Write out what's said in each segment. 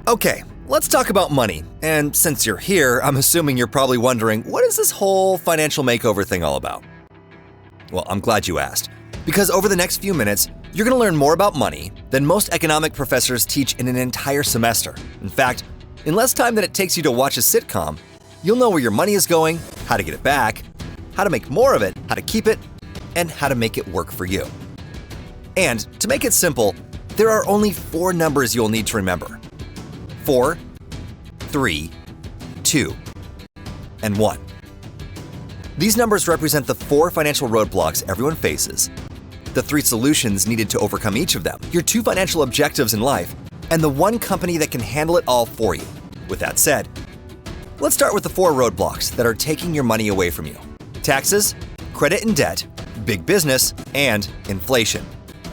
Okay, let's talk about money. And since you're here, I'm assuming you're probably wondering, what is this whole financial makeover thing all about? Well, I'm glad you asked, because over the next few minutes, you're going to learn more about money than most economic professors teach in an entire semester. In fact, in less time than it takes you to watch a sitcom, you'll know where your money is going, how to get it back, how to make more of it, how to keep it, and how to make it work for you. And to make it simple, there are only 4 numbers you'll need to remember. 4, 3, 2, and 1. These numbers represent the 4 financial roadblocks everyone faces, the 3 solutions needed to overcome each of them, your 2 financial objectives in life, and the 1 company that can handle it all for you. With that said, let's start with the 4 roadblocks that are taking your money away from you: taxes, credit and debt, big business, and inflation.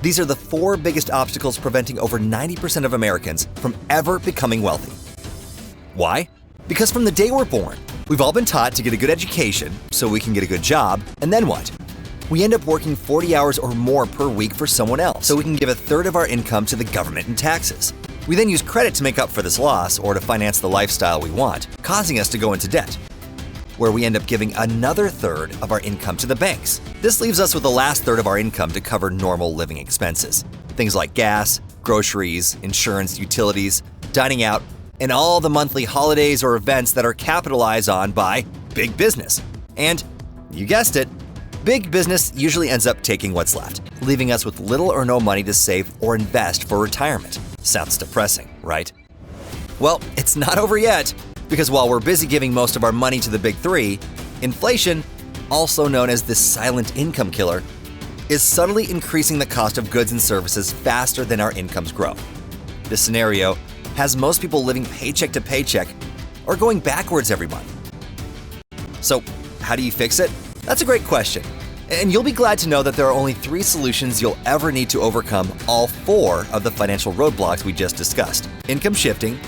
These are the 4 biggest obstacles preventing over 90% of Americans from ever becoming wealthy. Why? Because from the day we're born, we've all been taught to get a good education so we can get a good job, and then what? We end up working 40 hours or more per week for someone else so we can give a third of our income to the government in taxes. We then use credit to make up for this loss or to finance the lifestyle we want, causing us to go into debt, where we end up giving another third of our income to the banks. This leaves us with the last third of our income to cover normal living expenses. Things like gas, groceries, insurance, utilities, dining out, and all the monthly holidays or events that are capitalized on by big business. And, you guessed it, big business usually ends up taking what's left, leaving us with little or no money to save or invest for retirement. Sounds depressing, right? Well, it's not over yet. Because while we're busy giving most of our money to the big 3, inflation, also known as the silent income killer, is subtly increasing the cost of goods and services faster than our incomes grow. This scenario has most people living paycheck to paycheck or going backwards every month. So, how do you fix it? That's a great question. And you'll be glad to know that there are only 3 solutions you'll ever need to overcome all 4 of the financial roadblocks we just discussed: income shifting,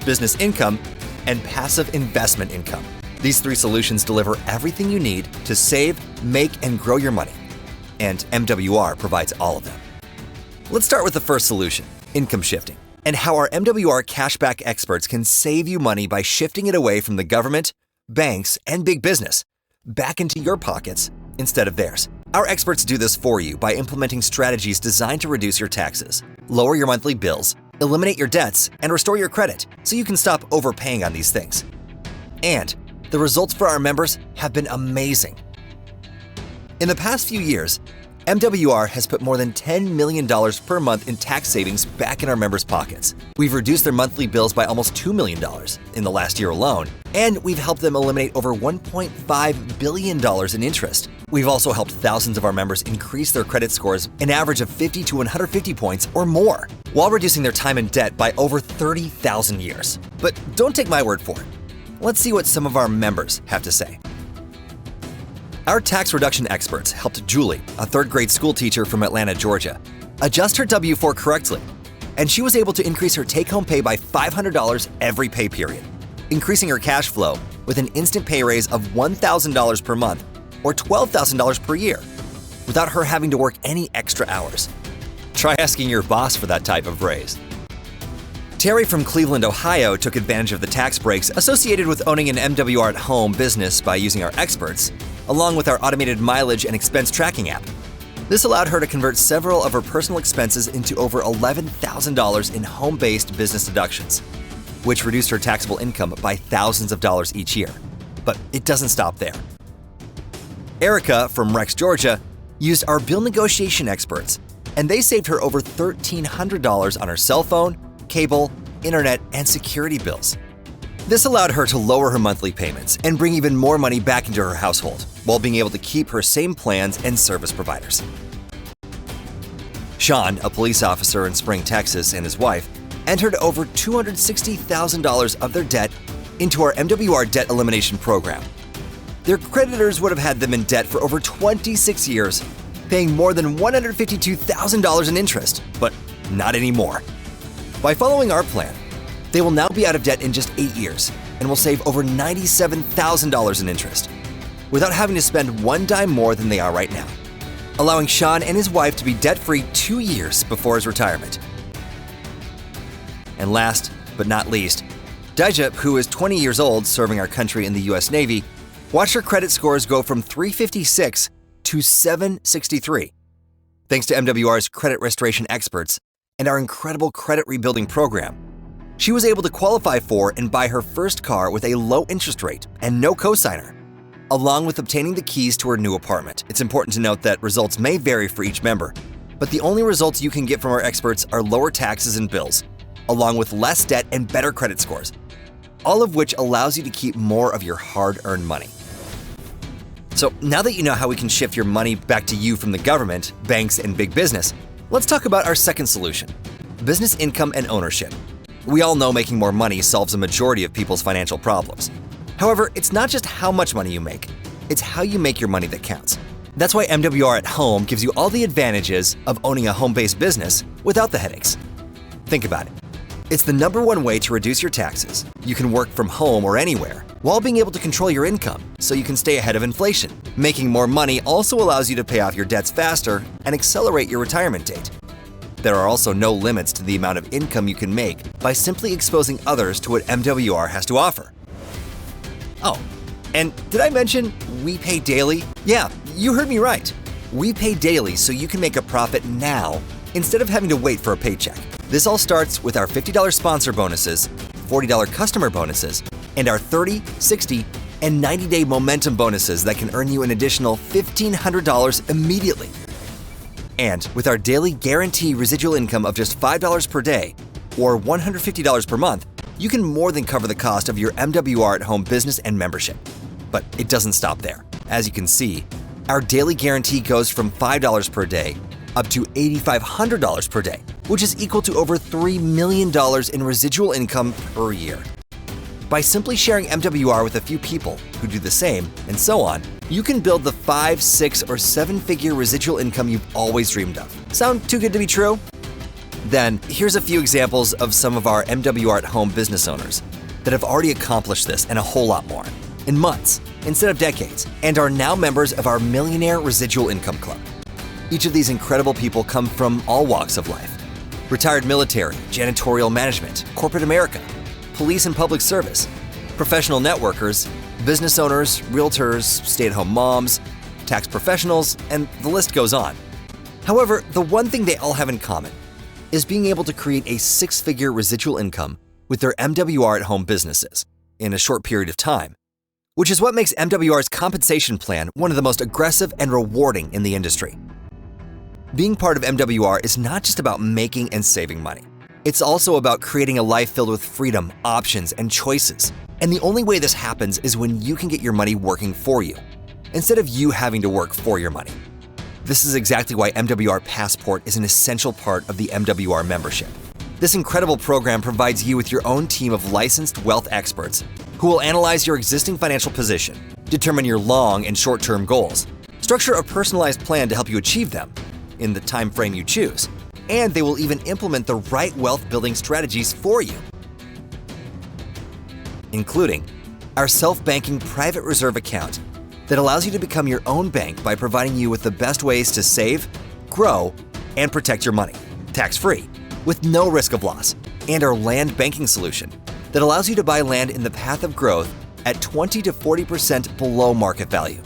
business income, and passive investment income. These 3 solutions deliver everything you need to save, make, and grow your money. And MWR provides all of them. Let's start with the first solution, income shifting, and how our MWR cashback experts can save you money by shifting it away from the government, banks, and big business back into your pockets instead of theirs. Our experts do this for you by implementing strategies designed to reduce your taxes, lower your monthly bills, eliminate your debts, and restore your credit so you can stop overpaying on these things. And the results for our members have been amazing. In the past few years, MWR has put more than $10 million per month in tax savings back in our members' pockets. We've reduced their monthly bills by almost $2 million in the last year alone, and we've helped them eliminate over $1.5 billion in interest. We've also helped thousands of our members increase their credit scores an average of 50 to 150 points or more, while reducing their time in debt by over 30,000 years. But don't take my word for it. Let's see what some of our members have to say. Our tax reduction experts helped Julie, a 3rd grade school teacher from Atlanta, Georgia, adjust her W-4 correctly, and she was able to increase her take-home pay by $500 every pay period, increasing her cash flow with an instant pay raise of $1,000 per month or $12,000 per year, without her having to work any extra hours. Try asking your boss for that type of raise. Terry from Cleveland, Ohio took advantage of the tax breaks associated with owning an MWR at home business by using our experts, along with our automated mileage and expense tracking app. This allowed her to convert several of her personal expenses into over $11,000 in home-based business deductions, which reduced her taxable income by thousands of dollars each year. But it doesn't stop there. Erica from Rex, Georgia, used our bill negotiation experts, and they saved her over $1,300 on her cell phone, cable, internet, and security bills. This allowed her to lower her monthly payments and bring even more money back into her household, while being able to keep her same plans and service providers. Sean, a police officer in Spring, Texas, and his wife entered over $260,000 of their debt into our MWR debt elimination program. Their creditors would have had them in debt for over 26 years, paying more than $152,000 in interest, but not anymore. By following our plan, they will now be out of debt in just 8 years and will save over $97,000 in interest, without having to spend one dime more than they are right now, allowing Sean and his wife to be debt-free 2 years before his retirement. And last, but not least, Daija, who is 20 years old serving our country in the US Navy, watched her credit scores go from 356 to 763. Thanks to MWR's credit restoration experts and our incredible credit rebuilding program, she was able to qualify for and buy her first car with a low interest rate and no cosigner, along with obtaining the keys to her new apartment. It's important to note that results may vary for each member, but the only results you can get from our experts are lower taxes and bills, along with less debt and better credit scores, all of which allows you to keep more of your hard-earned money. So now that you know how we can shift your money back to you from the government, banks, and big business, let's talk about our second solution: business income and ownership. We all know making more money solves a majority of people's financial problems. However, it's not just how much money you make, it's how you make your money that counts. That's why MWR at Home gives you all the advantages of owning a home-based business without the headaches. Think about it. It's the #1 way to reduce your taxes. You can work from home or anywhere while being able to control your income so you can stay ahead of inflation. Making more money also allows you to pay off your debts faster and accelerate your retirement date. There are also no limits to the amount of income you can make by simply exposing others to what MWR has to offer. Oh, and did I mention we pay daily? Yeah, you heard me right. We pay daily so you can make a profit now instead of having to wait for a paycheck. This all starts with our $50 sponsor bonuses, $40 customer bonuses, and our 30, 60, and 90-day momentum bonuses that can earn you an additional $1,500 immediately. And with our daily guarantee residual income of just $5 per day or $150 per month, you can more than cover the cost of your MWR at Home business and membership. But it doesn't stop there. As you can see, our daily guarantee goes from $5 per day up to $8,500 per day, which is equal to over $3 million in residual income per year. By simply sharing MWR with a few people who do the same, and so on, you can build the 5, 6, or 7-figure residual income you've always dreamed of. Sound too good to be true? Then, here's a few examples of some of our MWR at Home business owners that have already accomplished this and a whole lot more in months instead of decades, and are now members of our Millionaire Residual Income Club. Each of these incredible people come from all walks of life: retired military, janitorial management, corporate America, police and public service, professional networkers, business owners, realtors, stay-at-home moms, tax professionals, and the list goes on. However, the one thing they all have in common is being able to create a 6-figure residual income with their MWR at Home businesses in a short period of time, which is what makes MWR's compensation plan one of the most aggressive and rewarding in the industry. Being part of MWR is not just about making and saving money. It's also about creating a life filled with freedom, options, and choices. And the only way this happens is when you can get your money working for you, instead of you having to work for your money. This is exactly why MWR Passport is an essential part of the MWR membership. This incredible program provides you with your own team of licensed wealth experts who will analyze your existing financial position, determine your long and short-term goals, structure a personalized plan to help you achieve them in the time frame you choose, and they will even implement the right wealth-building strategies for you, including our self-banking private reserve account that allows you to become your own bank by providing you with the best ways to save, grow, and protect your money, tax-free, with no risk of loss, and our land banking solution that allows you to buy land in the path of growth at 20 to 40% below market value.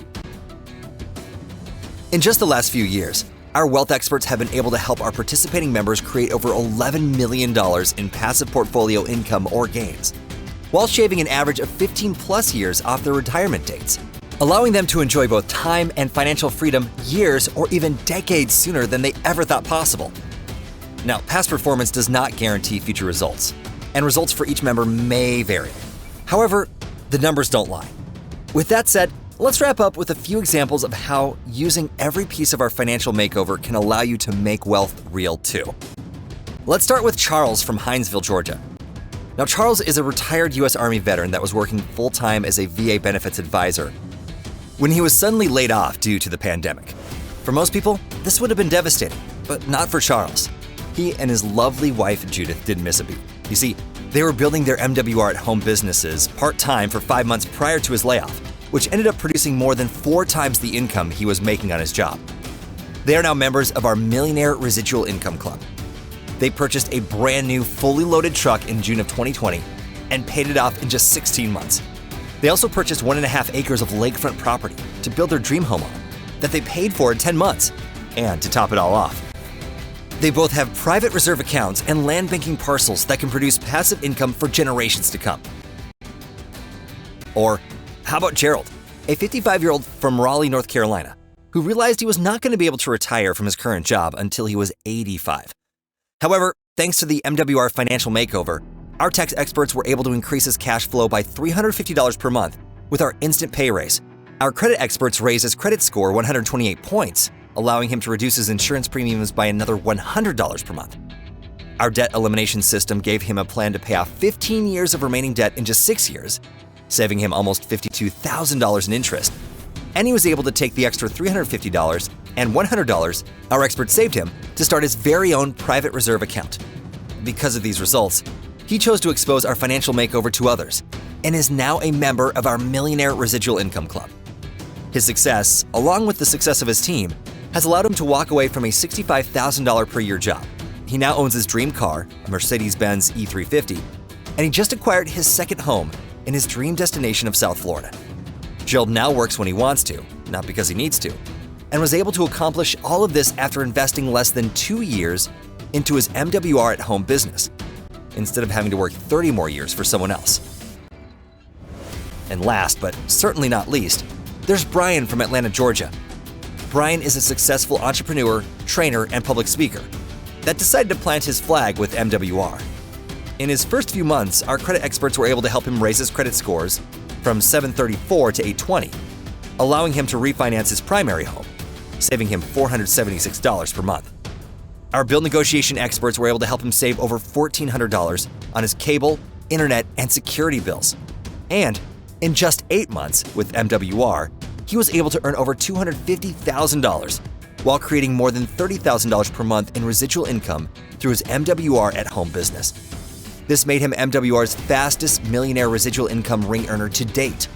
In just the last few years, our wealth experts have been able to help our participating members create over $11 million in passive portfolio income or gains, while shaving an average of 15+ years off their retirement dates, allowing them to enjoy both time and financial freedom years or even decades sooner than they ever thought possible. Now, past performance does not guarantee future results, and results for each member may vary. However, the numbers don't lie. With that said, let's wrap up with a few examples of how using every piece of our financial makeover can allow you to make wealth real too. Let's start with Charles from Hinesville, Georgia. Now, Charles is a retired U.S. Army veteran that was working full-time as a VA benefits advisor when he was suddenly laid off due to the pandemic. For most people, this would have been devastating, but not for Charles. He and his lovely wife, Judith, didn't miss a beat. You see, they were building their MWR at Home businesses part-time for 5 months prior to his layoff, which ended up producing more than 4 times the income he was making on his job. They are now members of our Millionaire Residual Income Club. They purchased a brand new, fully loaded truck in June of 2020 and paid it off in just 16 months. They also purchased 1.5 acres of lakefront property to build their dream home on that they paid for in 10 months. And to top it all off, they both have private reserve accounts and land banking parcels that can produce passive income for generations to come. Or how about Gerald, a 55-year-old from Raleigh, North Carolina, who realized he was not going to be able to retire from his current job until he was 85. However, thanks to the MWR Financial Makeover, our tax experts were able to increase his cash flow by $350 per month with our instant pay raise. Our credit experts raised his credit score 128 points, allowing him to reduce his insurance premiums by another $100 per month. Our debt elimination system gave him a plan to pay off 15 years of remaining debt in just 6 years, saving him almost $52,000 in interest. And he was able to take the extra $350 and $100 our experts saved him to start his very own private reserve account. Because of these results, he chose to expose our financial makeover to others and is now a member of our Millionaire Residual Income Club. His success, along with the success of his team, has allowed him to walk away from a $65,000 per year job. He now owns his dream car, a Mercedes-Benz E350, and he just acquired his second home in his dream destination of South Florida. Gerald now works when he wants to, not because he needs to, and was able to accomplish all of this after investing less than 2 years into his MWR at home business, instead of having to work 30 more years for someone else. And last, but certainly not least, there's Brian from Atlanta, Georgia. Brian is a successful entrepreneur, trainer, and public speaker that decided to plant his flag with MWR. In his first few months, our credit experts were able to help him raise his credit scores from 734 to 820, allowing him to refinance his primary home, saving him $476 per month. Our bill negotiation experts were able to help him save over $1,400 on his cable, internet, and security bills. And in just 8 months with MWR, he was able to earn over $250,000 while creating more than $30,000 per month in residual income through his MWR at home business. This made him MWR's fastest millionaire residual income ring earner to date,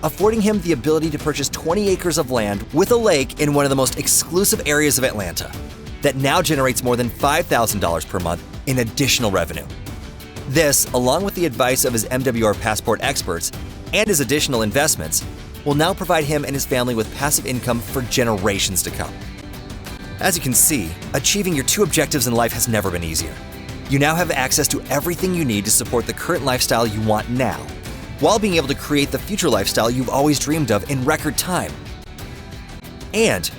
affording him the ability to purchase 20 acres of land with a lake in one of the most exclusive areas of Atlanta that now generates more than $5,000 per month in additional revenue. This, along with the advice of his MWR Passport experts and his additional investments, will now provide him and his family with passive income for generations to come. As you can see, achieving your 2 objectives in life has never been easier. You now have access to everything you need to support the current lifestyle you want now, while being able to create the future lifestyle you've always dreamed of in record time. And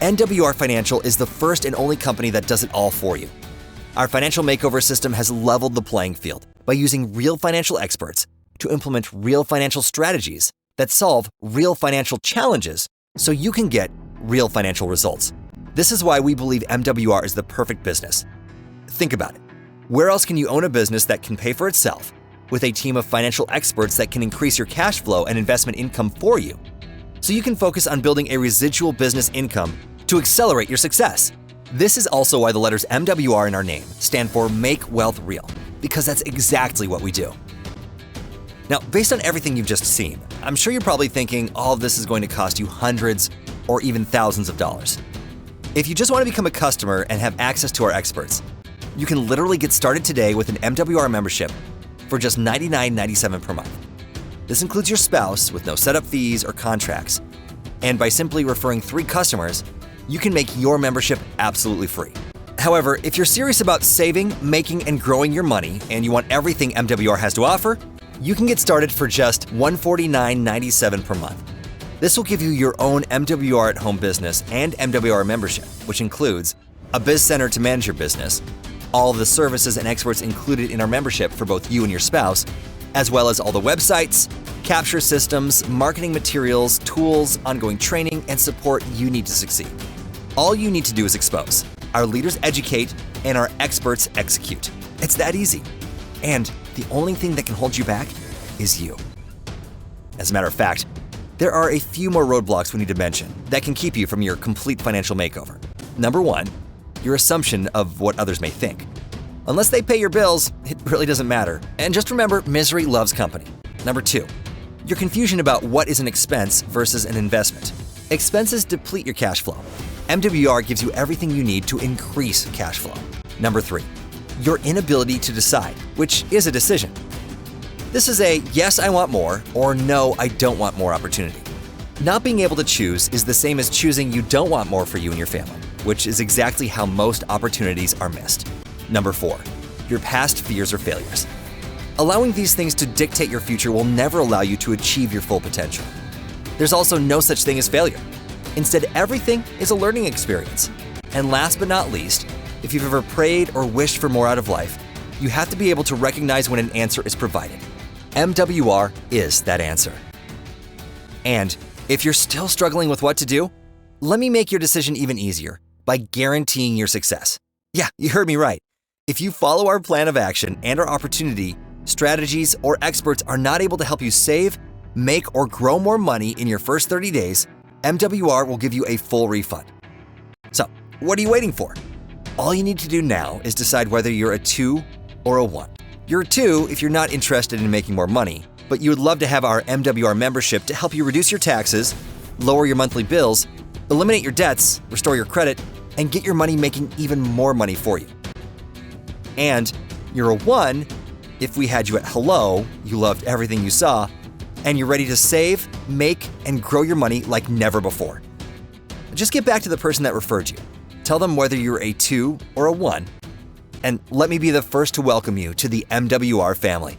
NWR Financial is the first and only company that does it all for you. Our financial makeover system has leveled the playing field by using real financial experts to implement real financial strategies that solve real financial challenges so you can get real financial results. This is why we believe MWR is the perfect business. Think about it. Where else can you own a business that can pay for itself with a team of financial experts that can increase your cash flow and investment income for you, so you can focus on building a residual business income to accelerate your success? This is also why the letters MWR in our name stand for Make Wealth Real, because that's exactly what we do. Now, based on everything you've just seen, I'm sure you're probably thinking all of this is going to cost you hundreds or even thousands of dollars. If you just want to become a customer and have access to our experts, you can literally get started today with an MWR membership for just $99.97 per month. This includes your spouse with no setup fees or contracts. And by simply referring 3 customers, you can make your membership absolutely free. However, if you're serious about saving, making, and growing your money, and you want everything MWR has to offer, you can get started for just $149.97 per month. This will give you your own MWR at home business and MWR membership, which includes a biz center to manage your business, all of the services and experts included in our membership for both you and your spouse, as well as all the websites, capture systems, marketing materials, tools, ongoing training, and support you need to succeed. All you need to do is expose. Our leaders educate, and our experts execute. It's that easy. And the only thing that can hold you back is you. As a matter of fact, there are a few more roadblocks we need to mention that can keep you from your complete financial makeover. Number 1, your assumption of what others may think. Unless they pay your bills, it really doesn't matter. And just remember, misery loves company. Number 2, your confusion about what is an expense versus an investment. Expenses deplete your cash flow. MWR gives you everything you need to increase cash flow. Number 3, your inability to decide, which is a decision. This is a yes, I want more, or no, I don't want more opportunity. Not being able to choose is the same as choosing you don't want more for you and your family, which is exactly how most opportunities are missed. Number 4, your past fears or failures. Allowing these things to dictate your future will never allow you to achieve your full potential. There's also no such thing as failure. Instead, everything is a learning experience. And last but not least, if you've ever prayed or wished for more out of life, you have to be able to recognize when an answer is provided. MWR is that answer. And if you're still struggling with what to do, let me make your decision even easier by guaranteeing your success. Yeah, you heard me right. If you follow our plan of action and our opportunity, strategies, or experts are not able to help you save, make, or grow more money in your first 30 days, MWR will give you a full refund. So, what are you waiting for? All you need to do now is decide whether you're a 2 or a 1. You're a 2 if you're not interested in making more money, but you would love to have our MWR membership to help you reduce your taxes, lower your monthly bills, eliminate your debts, restore your credit, and get your money making even more money for you. And you're a 1 if we had you at hello, you loved everything you saw, and you're ready to save, make, and grow your money like never before. Just get back to the person that referred you. Tell them whether you're a 2 or a 1, and let me be the first to welcome you to the MWR family.